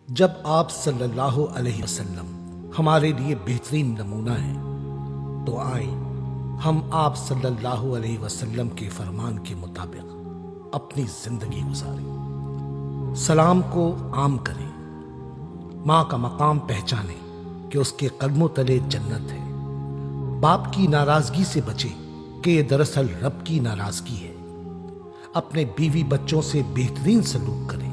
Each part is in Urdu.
جب آپ صلی اللہ علیہ وسلم ہمارے لیے بہترین نمونہ ہیں تو آئیں ہم آپ صلی اللہ علیہ وسلم کے فرمان کے مطابق اپنی زندگی گزاریں، سلام کو عام کریں، ماں کا مقام پہچانیں کہ اس کے قدموں تلے جنت ہے، باپ کی ناراضگی سے بچیں کہ یہ دراصل رب کی ناراضگی ہے، اپنے بیوی بچوں سے بہترین سلوک کریں،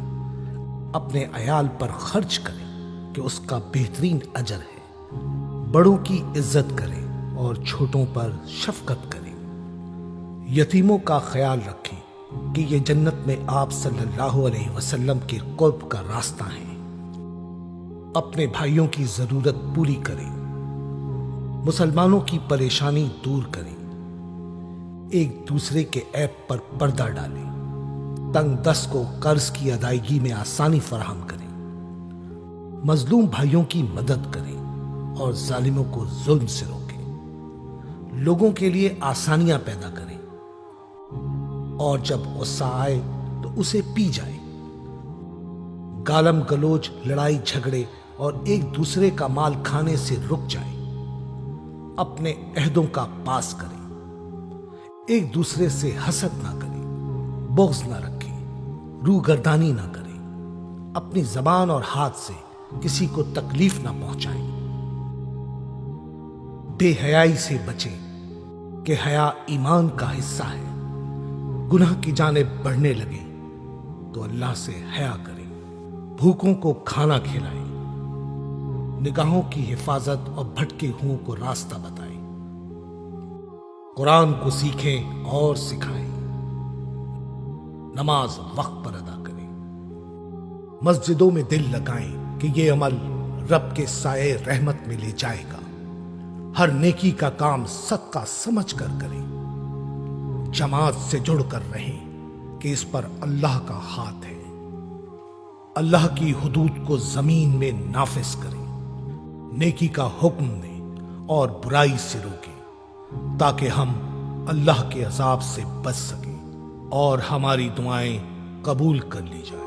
اپنے عیال پر خرچ کریں کہ اس کا بہترین اجر ہے، بڑوں کی عزت کریں اور چھوٹوں پر شفقت کریں، یتیموں کا خیال رکھیں کہ یہ جنت میں آپ صلی اللہ علیہ وسلم کے قرب کا راستہ ہے، اپنے بھائیوں کی ضرورت پوری کریں، مسلمانوں کی پریشانی دور کریں، ایک دوسرے کے عیب پر پردہ ڈالیں، تنگ دست کو قرض کی ادائیگی میں آسانی فراہم کریں، مظلوم بھائیوں کی مدد کریں اور ظالموں کو ظلم سے روکیں، لوگوں کے لیے آسانیاں پیدا کریں اور جب غصہ آئے تو اسے پی جائیں، گالم گلوچ، لڑائی جھگڑے اور ایک دوسرے کا مال کھانے سے رک جائیں، اپنے عہدوں کا پاس کریں، ایک دوسرے سے حسد نہ کریں، بغض نہ رکھیں، روگردانی نہ کریں، اپنی زبان اور ہاتھ سے کسی کو تکلیف نہ پہنچائیں، بے حیائی سے بچیں کہ حیا ایمان کا حصہ ہے، گناہ کی جانب بڑھنے لگے تو اللہ سے حیا کریں، بھوکوں کو کھانا کھلائیں، نگاہوں کی حفاظت اور بھٹکے ہوں کو راستہ بتائیں، قرآن کو سیکھیں اور سکھائیں، نماز وقت پر ادا کریں، مسجدوں میں دل لگائیں کہ یہ عمل رب کے سائے رحمت میں لے جائے گا، ہر نیکی کا کام صدقہ سمجھ کر کریں، جماعت سے جڑ کر رہیں کہ اس پر اللہ کا ہاتھ ہے، اللہ کی حدود کو زمین میں نافذ کریں، نیکی کا حکم دیں اور برائی سے روکیں تاکہ ہم اللہ کے عذاب سے بچ سکیں اور ہماری دعائیں قبول کر لی جائیں۔